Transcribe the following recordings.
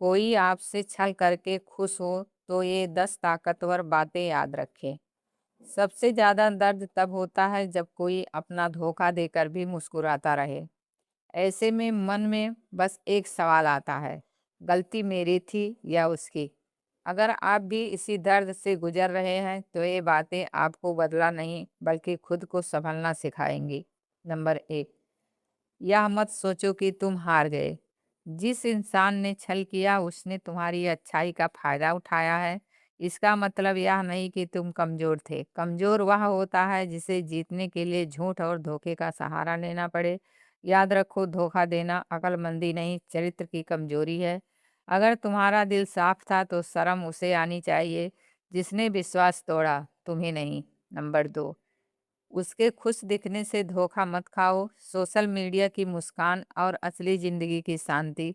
कोई आपसे छल करके खुश हो तो ये 10 ताकतवर बातें याद रखें। सबसे ज़्यादा दर्द तब होता है जब कोई अपना धोखा देकर भी मुस्कुराता रहे। ऐसे में मन में बस एक सवाल आता है, गलती मेरी थी या उसकी? अगर आप भी इसी दर्द से गुजर रहे हैं तो ये बातें आपको बदला नहीं बल्कि खुद को संभलना सिखाएंगी। नंबर 1, यह मत सोचो कि तुम हार गए। जिस इंसान ने छल किया उसने तुम्हारी अच्छाई का फायदा उठाया है। इसका मतलब यह नहीं कि तुम कमजोर थे। कमजोर वह होता है जिसे जीतने के लिए झूठ और धोखे का सहारा लेना पड़े। याद रखो, धोखा देना अक्लमंदी नहीं, चरित्र की कमजोरी है। अगर तुम्हारा दिल साफ था तो शर्म उसे आनी चाहिए जिसने विश्वास तोड़ा, तुम्हें नहीं। नंबर 2, उसके खुश दिखने से धोखा मत खाओ। सोशल मीडिया की मुस्कान और असली जिंदगी की शांति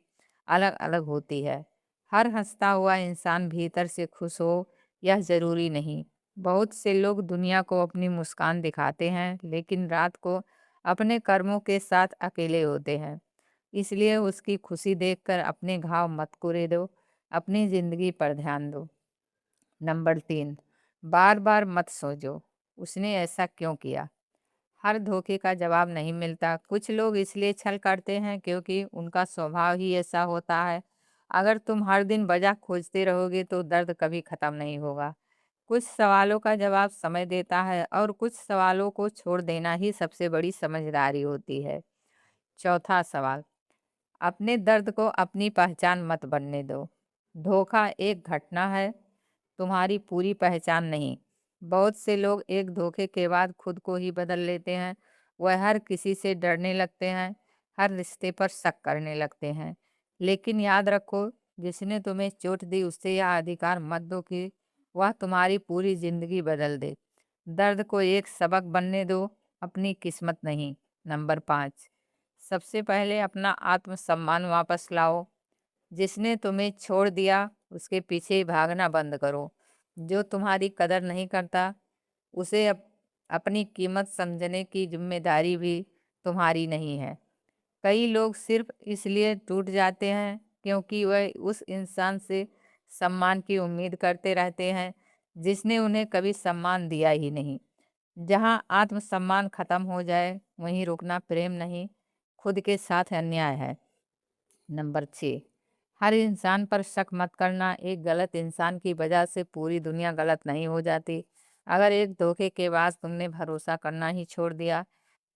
अलग अलग होती है। हर हंसता हुआ इंसान भीतर से खुश हो यह जरूरी नहीं। बहुत से लोग दुनिया को अपनी मुस्कान दिखाते हैं लेकिन रात को अपने कर्मों के साथ अकेले होते हैं। इसलिए उसकी खुशी देखकर अपने घाव मत कुरे दो, अपनी जिंदगी पर ध्यान दो। नंबर 3, बार बार मत सोचो उसने ऐसा क्यों किया। हर धोखे का जवाब नहीं मिलता। कुछ लोग इसलिए छल करते हैं क्योंकि उनका स्वभाव ही ऐसा होता है। अगर तुम हर दिन वजह खोजते रहोगे तो दर्द कभी खत्म नहीं होगा। कुछ सवालों का जवाब समय देता है और कुछ सवालों को छोड़ देना ही सबसे बड़ी समझदारी होती है। चौथा सवाल, अपने दर्द को अपनी पहचान मत बनने दो। धोखा एक घटना है, तुम्हारी पूरी पहचान नहीं। बहुत से लोग एक धोखे के बाद खुद को ही बदल लेते हैं। वह हर किसी से डरने लगते हैं, हर रिश्ते पर शक करने लगते हैं। लेकिन याद रखो, जिसने तुम्हें चोट दी उससे यह अधिकार मत दो कि वह तुम्हारी पूरी जिंदगी बदल दे। दर्द को एक सबक बनने दो, अपनी किस्मत नहीं। नंबर 5, सबसे पहले अपना आत्मसम्मान वापस लाओ। जिसने तुम्हें छोड़ दिया उसके पीछे भागना बंद करो। जो तुम्हारी कदर नहीं करता उसे अपनी कीमत समझने की जिम्मेदारी भी तुम्हारी नहीं है। कई लोग सिर्फ इसलिए टूट जाते हैं क्योंकि वह उस इंसान से सम्मान की उम्मीद करते रहते हैं जिसने उन्हें कभी सम्मान दिया ही नहीं। जहां आत्मसम्मान खत्म हो जाए वहीं रुकना प्रेम नहीं, खुद के साथ अन्याय है। नंबर 6, हर इंसान पर शक मत करना। एक गलत इंसान की वजह से पूरी दुनिया गलत नहीं हो जाती। अगर एक धोखे के बाद तुमने भरोसा करना ही छोड़ दिया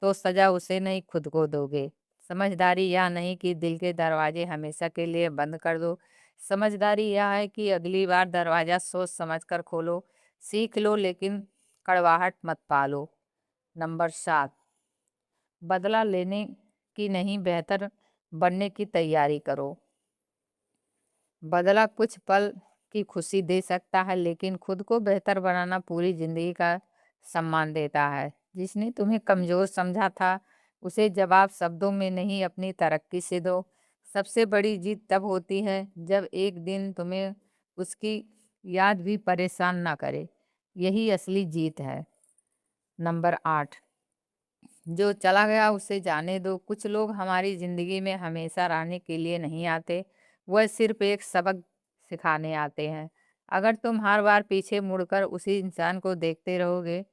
तो सजा उसे नहीं, खुद को दोगे। समझदारी यह नहीं कि दिल के दरवाजे हमेशा के लिए बंद कर दो। समझदारी यह है कि अगली बार दरवाजा सोच समझ कर खोलो। सीख लो लेकिन कड़वाहट मत पालो। नंबर 7, बदला लेने की नहीं, बेहतर बनने की तैयारी करो। बदला कुछ पल की खुशी दे सकता है लेकिन खुद को बेहतर बनाना पूरी जिंदगी का सम्मान देता है। जिसने तुम्हें कमजोर समझा था उसे जवाब शब्दों में नहीं, अपनी तरक्की से दो। सबसे बड़ी जीत तब होती है जब एक दिन तुम्हें उसकी याद भी परेशान ना करे। यही असली जीत है। नंबर 8, जो चला गया उसे जाने दो। कुछ लोग हमारी जिंदगी में हमेशा रहने के लिए नहीं आते, वह सिर्फ एक सबक सिखाने आते हैं। अगर तुम हर बार पीछे मुड़कर उसी इंसान को देखते रहोगे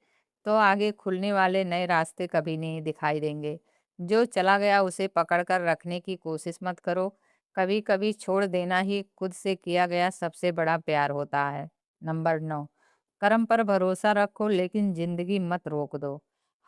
तो आगे खुलने वाले नए रास्ते कभी नहीं दिखाई देंगे। जो चला गया उसे पकड़कर रखने की कोशिश मत करो। कभी कभी छोड़ देना ही खुद से किया गया सबसे बड़ा प्यार होता है। नंबर 9, कर्म पर भरोसा रखो लेकिन जिंदगी मत रोक दो।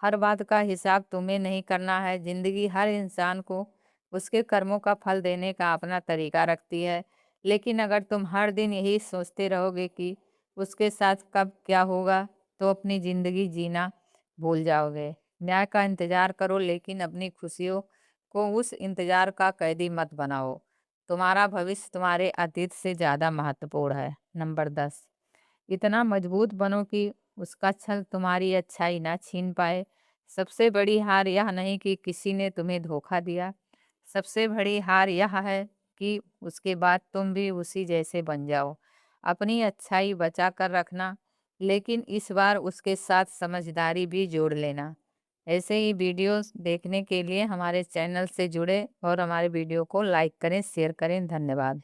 हर बात का हिसाब तुम्हें नहीं करना है। जिंदगी हर इंसान को उसके कर्मों का फल देने का अपना तरीका रखती है। लेकिन अगर तुम हर दिन यही सोचते रहोगे कि उसके साथ कब क्या होगा तो अपनी जिंदगी जीना भूल जाओगे। न्याय का इंतजार करो लेकिन अपनी खुशियों को उस इंतजार का कैदी मत बनाओ। तुम्हारा भविष्य तुम्हारे अतीत से ज्यादा महत्वपूर्ण है। नंबर 10, इतना मजबूत बनो कि उसका छल तुम्हारी अच्छाई ना छीन पाए। सबसे बड़ी हार यह नहीं कि किसी ने तुम्हें धोखा दिया, सबसे बड़ी हार यह है कि उसके बाद तुम भी उसी जैसे बन जाओ। अपनी अच्छाई बचा कर रखना लेकिन इस बार उसके साथ समझदारी भी जोड़ लेना। ऐसे ही वीडियोस देखने के लिए हमारे चैनल से जुड़े और हमारे वीडियो को लाइक करें, शेयर करें। धन्यवाद।